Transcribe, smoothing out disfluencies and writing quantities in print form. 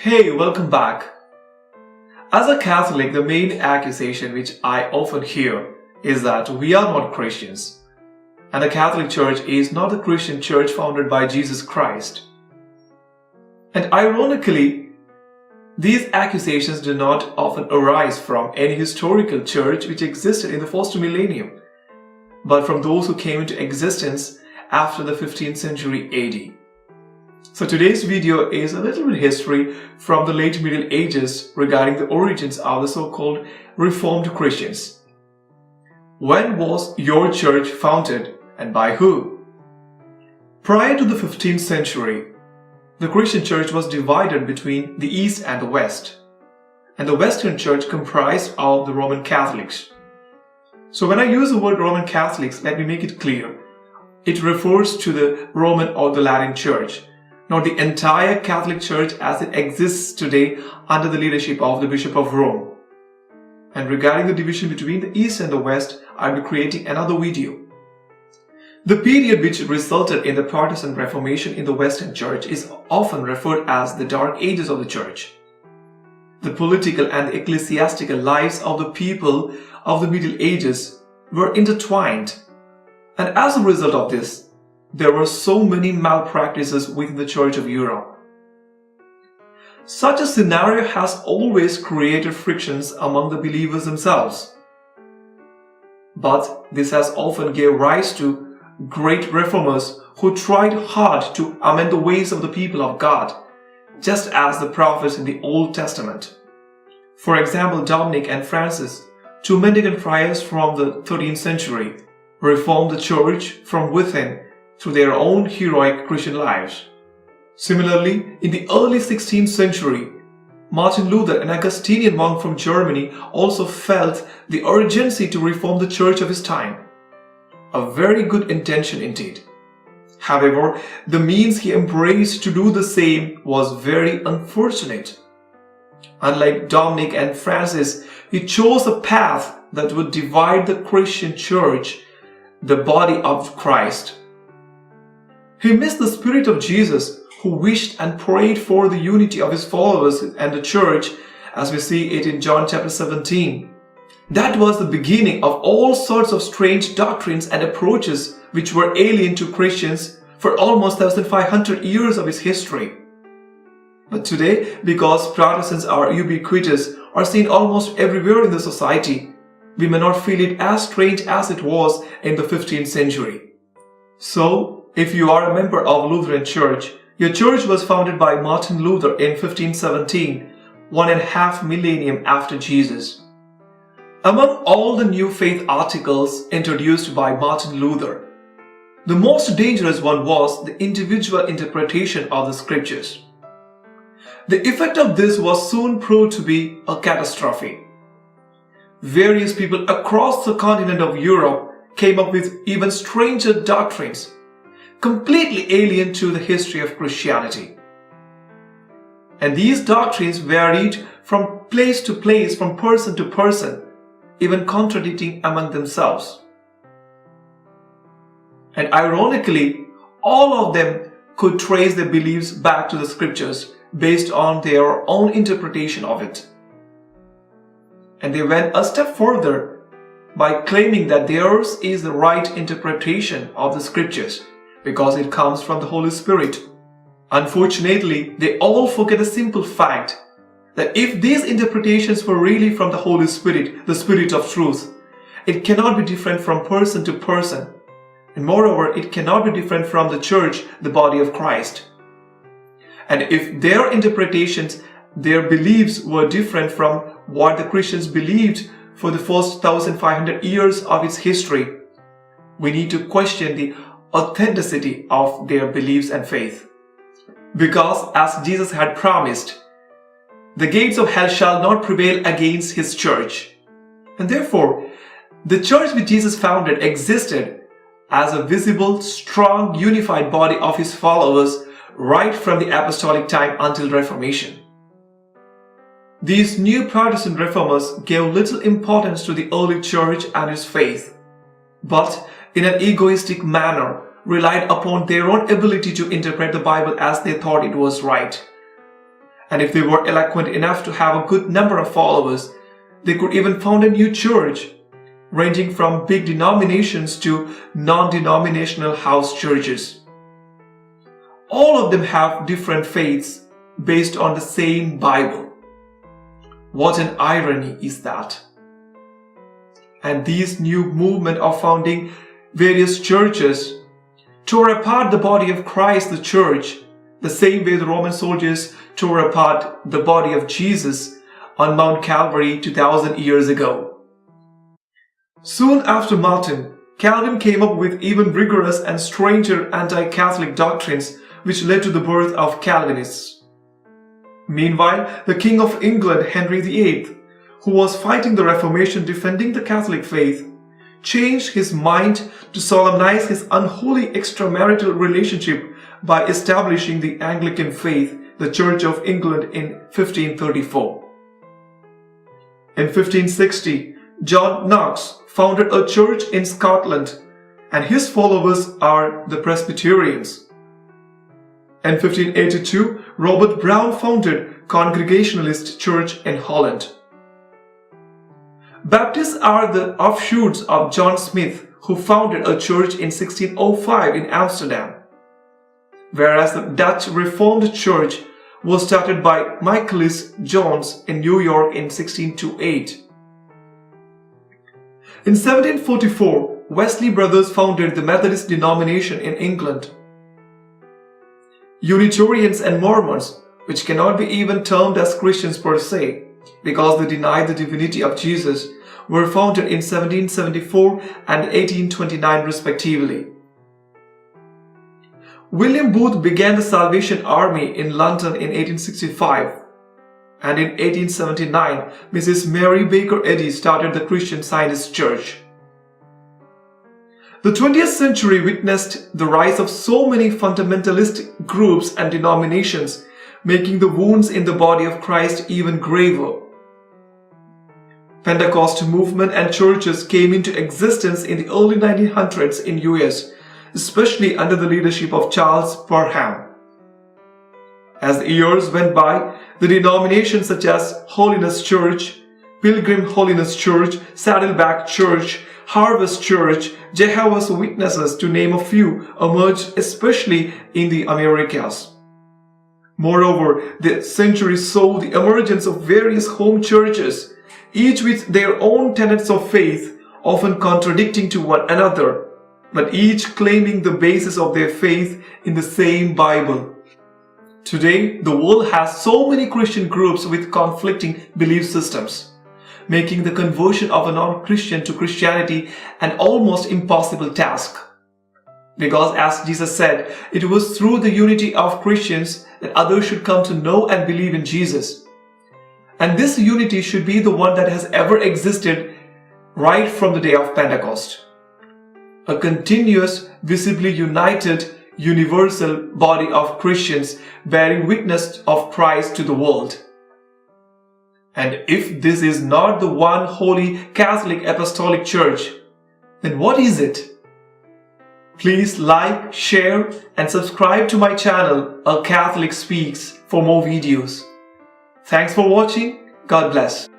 Hey, welcome back. As a Catholic, the main accusation which I often hear is that we are not Christians, and the Catholic Church is not the Christian church founded by Jesus Christ. And ironically, these accusations do not often arise from any historical church which existed in the first millennium, but from those who came into existence after the 15th century AD. So today's video is a little bit history from the late Middle Ages regarding the origins of the so-called Reformed Christians. When was your church founded and by who? Prior to the 15th century, the Christian church was divided between the East and the West, and the Western church comprised of the Roman Catholics. So when I use the word Roman Catholics, let me make it clear. It refers to the Roman or the Latin Church, not the entire Catholic Church as it exists today under the leadership of the Bishop of Rome. And regarding the division between the East and the West, I'll be creating another video. The period which resulted in the Protestant Reformation in the Western Church is often referred as the Dark Ages of the Church. The political and ecclesiastical lives of the people of the Middle Ages were intertwined, and as a result of this, there were so many malpractices within the Church of Europe. Such a scenario has always created frictions among the believers themselves. But this has often gave rise to great reformers who tried hard to amend the ways of the people of God, just as the prophets in the Old Testament. For example, Dominic and Francis, two mendicant friars from the 13th century, reformed the church from within through their own heroic Christian lives. Similarly, in the early 16th century, Martin Luther, an Augustinian monk from Germany, also felt the urgency to reform the church of his time. A very good intention indeed. However, the means he embraced to do the same was very unfortunate. Unlike Dominic and Francis, he chose a path that would divide the Christian church, the body of Christ. He missed the spirit of Jesus, who wished and prayed for the unity of his followers and the church, as we see it in John chapter 17. That was the beginning of all sorts of strange doctrines and approaches which were alien to Christians for almost 1,500 years of its history. But today, because Protestants are ubiquitous or seen almost everywhere in the society, we may not feel it as strange as it was in the 15th century. So, if you are a member of Lutheran Church, your church was founded by Martin Luther in 1517, 1.5 millennium after Jesus. Among all the new faith articles introduced by Martin Luther, the most dangerous one was the individual interpretation of the scriptures. The effect of this was soon proved to be a catastrophe. Various people across the continent of Europe came up with even stranger doctrines, completely alien to the history of Christianity. And these doctrines varied from place to place, from person to person, even contradicting among themselves. And ironically, all of them could trace their beliefs back to the scriptures based on their own interpretation of it. And they went a step further by claiming that theirs is the right interpretation of the scriptures, because it comes from the Holy Spirit. Unfortunately, they all forget a simple fact that if these interpretations were really from the Holy Spirit, the Spirit of truth, it cannot be different from person to person. And moreover, it cannot be different from the church, the body of Christ. And if their interpretations, their beliefs were different from what the Christians believed for the first 1,500 years of its history, we need to question the authenticity of their beliefs and faith. Because as Jesus had promised, the gates of hell shall not prevail against his church. And therefore, the church which Jesus founded existed as a visible, strong, unified body of his followers right from the apostolic time until Reformation. These new Protestant reformers gave little importance to the early church and its faith, but in an egoistic manner relied upon their own ability to interpret the Bible as they thought it was right. And if they were eloquent enough to have a good number of followers, they could even found a new church, ranging from big denominations to non-denominational house churches. All of them have different faiths based on the same Bible. What an irony is that! And these new movement of founding various churches tore apart the body of Christ, the church, the same way the Roman soldiers tore apart the body of Jesus on Mount Calvary 2000 years ago. Soon after Martin, Calvin came up with even rigorous and stranger anti-Catholic doctrines which led to the birth of Calvinists. Meanwhile, the King of England, Henry VIII, who was fighting the Reformation defending the Catholic faith, changed his mind to solemnize his unholy extramarital relationship by establishing the Anglican faith, the Church of England, in 1534. In 1560, John Knox founded a church in Scotland, and his followers are the Presbyterians. In 1582, Robert Brown founded Congregationalist Church in Holland. Baptists are the offshoots of John Smith, who founded a church in 1605 in Amsterdam, whereas the Dutch Reformed Church was started by Michaelis Jones in New York in 1628. In 1744, Wesley brothers founded the Methodist denomination in England. Unitarians and Mormons, which cannot be even termed as Christians per se, because they deny the divinity of Jesus, were founded in 1774 and 1829 respectively. William Booth began the Salvation Army in London in 1865, and in 1879, Mrs. Mary Baker Eddy started the Christian Scientist Church. The 20th century witnessed the rise of so many fundamentalist groups and denominations, making the wounds in the body of Christ even graver. Pentecost movement and churches came into existence in the early 1900s in US, especially under the leadership of Charles Parham. As the years went by, the denominations such as Holiness Church, Pilgrim Holiness Church, Saddleback Church, Harvest Church, Jehovah's Witnesses, to name a few, emerged especially in the Americas. Moreover, the century saw the emergence of various home churches, each with their own tenets of faith, often contradicting to one another, but each claiming the basis of their faith in the same Bible. Today, the world has so many Christian groups with conflicting belief systems, making the conversion of a non-Christian to Christianity an almost impossible task. Because as Jesus said, it was through the unity of Christians that others should come to know and believe in Jesus. And this unity should be the one that has ever existed right from the day of Pentecost. A continuous, visibly united, universal body of Christians bearing witness of Christ to the world. And if this is not the one holy Catholic Apostolic Church, then what is it? Please like, share and subscribe to my channel, A Catholic Speaks, for more videos. Thanks for watching. God bless.